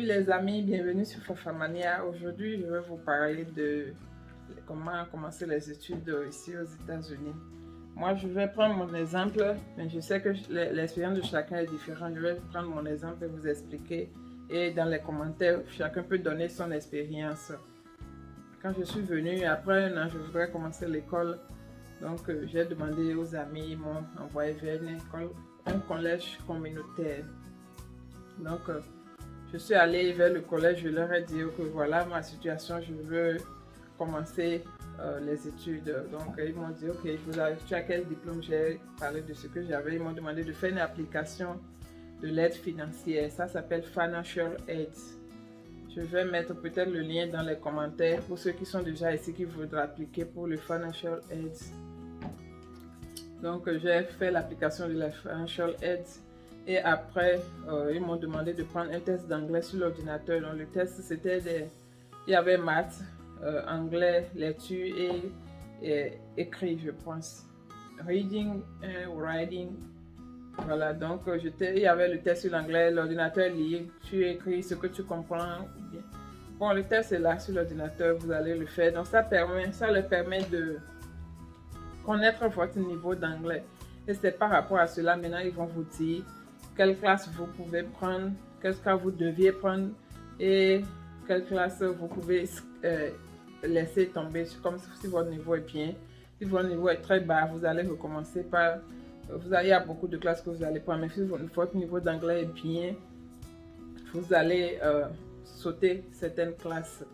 les amis, bienvenue sur Fafamania. Aujourd'hui, je vais vous parler de comment commencer les études ici aux États-Unis. Moi, je vais prendre mon exemple, mais je sais que l'expérience de chacun est différente. Je vais prendre mon exemple et vous expliquer. Et dans les commentaires, chacun peut donner son expérience. Quand je suis venue, après un an, je voudrais commencer l'école. Donc, j'ai demandé aux amis, ils m'ont envoyé vers une école, un collège communautaire. Donc, je suis allée vers le collège, je leur ai dit que voilà ma situation, je veux commencer les études. Donc, ils m'ont dit, ok, tu as quel diplôme? J'ai parlé de ce que j'avais. Ils m'ont demandé de faire une application de l'aide financière. Ça s'appelle Financial Aid. Je vais mettre peut-être le lien dans les commentaires pour ceux qui sont déjà ici qui voudraient appliquer pour le Financial Aid. Donc, j'ai fait l'application de la Financial Aid. Et après, ils m'ont demandé de prendre un test d'anglais sur l'ordinateur. Donc, le test, c'était il y avait maths, anglais, lecture et écrit, je pense. Reading et writing. Voilà, donc il y avait le test sur l'anglais, l'ordinateur lit, tu écris ce que tu comprends. Bien. Bon, le test est là sur l'ordinateur, vous allez le faire. Donc, ça leur permet de connaître votre niveau d'anglais. Et c'est par rapport à cela, maintenant, ils vont vous dire quelle classe vous pouvez prendre, qu'est-ce que vous deviez prendre et quelle classe vous pouvez laisser tomber, comme si votre niveau est bien. Si votre niveau est très bas, vous allez recommencer par... il y a beaucoup de classes que vous allez prendre, mais si votre niveau d'anglais est bien, vous allez sauter certaines classes.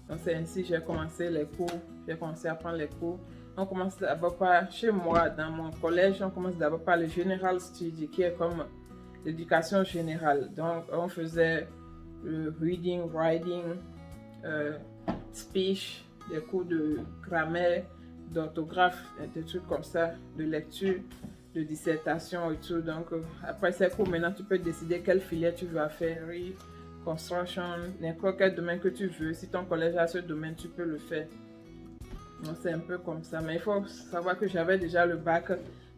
Donc c'est ainsi que j'ai commencé les cours, j'ai commencé à prendre les cours. On commence d'abord par, chez moi, dans mon collège, on commence d'abord par le General Study, qui est comme l'éducation générale. Donc, on faisait le reading, writing, speech, des cours de grammaire, d'orthographe, des trucs comme ça, de lecture, de dissertation et tout. Donc, après ces cours, maintenant, tu peux décider quelle filière tu vas faire, construction, n'importe quel domaine que tu veux. Si ton collège a ce domaine, tu peux le faire. Donc, c'est un peu comme ça. Mais il faut savoir que j'avais déjà le bac.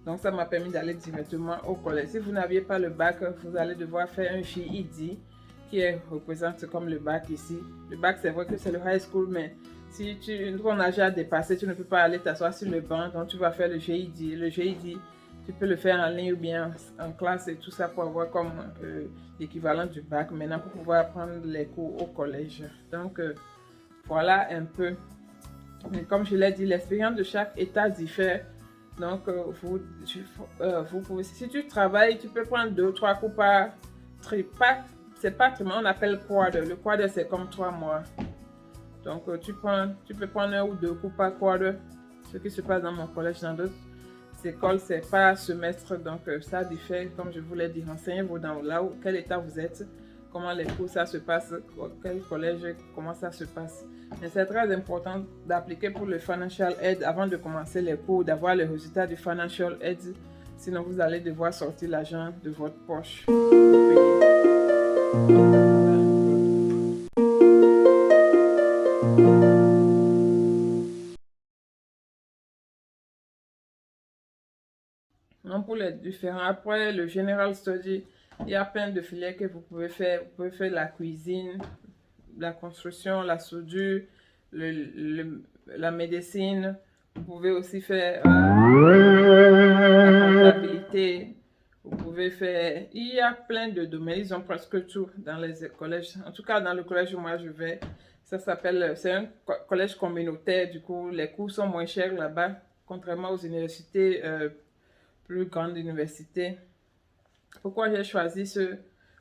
Donc, ça m'a permis d'aller directement au collège. Si vous n'aviez pas le bac, vous allez devoir faire un GED qui représente comme le bac ici. Le bac, c'est vrai que c'est le high school, mais si ton âge a dépassé, tu ne peux pas aller t'asseoir sur le banc. Donc, tu vas faire le GED. Le GED, tu peux le faire en ligne ou bien en classe et tout ça pour avoir comme l'équivalent du bac. Maintenant, pour pouvoir prendre les cours au collège. Donc, voilà un peu. Mais comme je l'ai dit, l'expérience de chaque état diffère. Donc, vous pouvez, si tu travailles, tu peux prendre 2 ou 3 cours par trimestre. C'est pas trimestre, on appelle quarter. Le quarter, c'est comme 3 mois. Donc, tu peux prendre 1 ou 2 cours par quarter. Ce qui se passe dans mon collège, dans d'autres écoles, c'est pas semestre. Donc, ça diffère, comme je vous l'ai dit. Renseignez-vous dans quel état vous êtes, comment les cours, ça se passe, quel collège, comment ça se passe. Mais c'est très important d'appliquer pour le Financial Aid avant de commencer les cours, d'avoir les résultats du Financial Aid. Sinon, vous allez devoir sortir l'argent de votre poche pour payer. Donc, pour les différents, après le General Study, il y a plein de filières que vous pouvez faire. Vous pouvez faire la cuisine, la construction, la soudure, la médecine. Vous pouvez aussi faire la comptabilité. Vous pouvez faire... Il y a plein de domaines. Ils ont presque tout dans les collèges. En tout cas, dans le collège où moi je vais, ça s'appelle... C'est un collège communautaire. Du coup, les cours sont moins chers là-bas, contrairement aux universités, plus grandes universités. Pourquoi j'ai choisi ce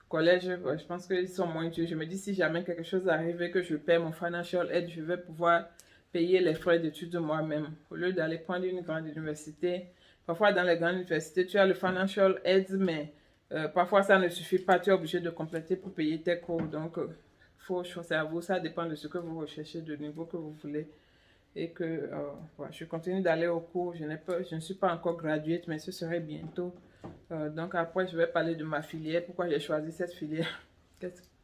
collège? Je pense qu'ils sont moins durs. Je me dis, si jamais quelque chose arrive et que je paie mon financial aid, je vais pouvoir payer les frais d'études moi-même. Au lieu d'aller prendre une grande université. Parfois, dans les grandes universités, tu as le financial aid, mais parfois, ça ne suffit pas. Tu es obligé de compléter pour payer tes cours. Donc, faut choisir à vous. Ça dépend de ce que vous recherchez, du niveau que vous voulez. Et que voilà, je continue d'aller au cours. Je ne suis pas encore graduate, mais ce serait bientôt. Donc après, je vais parler de ma filière. Pourquoi j'ai choisi cette filière?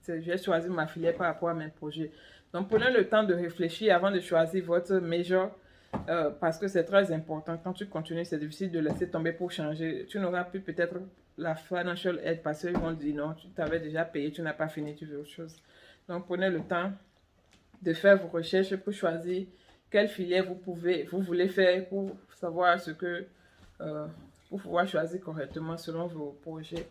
J'ai choisi ma filière par rapport à mes projets. Donc prenez le temps de réfléchir avant de choisir votre major. Parce que c'est très important. Quand tu continues, c'est difficile de laisser tomber pour changer. Tu n'auras plus peut-être la financial aid parce qu'ils vont dire non, tu t'avais déjà payé, tu n'as pas fini, tu veux autre chose. Donc, prenez le temps de faire vos recherches pour choisir quelle filière vous voulez faire pour savoir ce que, pour pouvoir choisir correctement selon vos projets.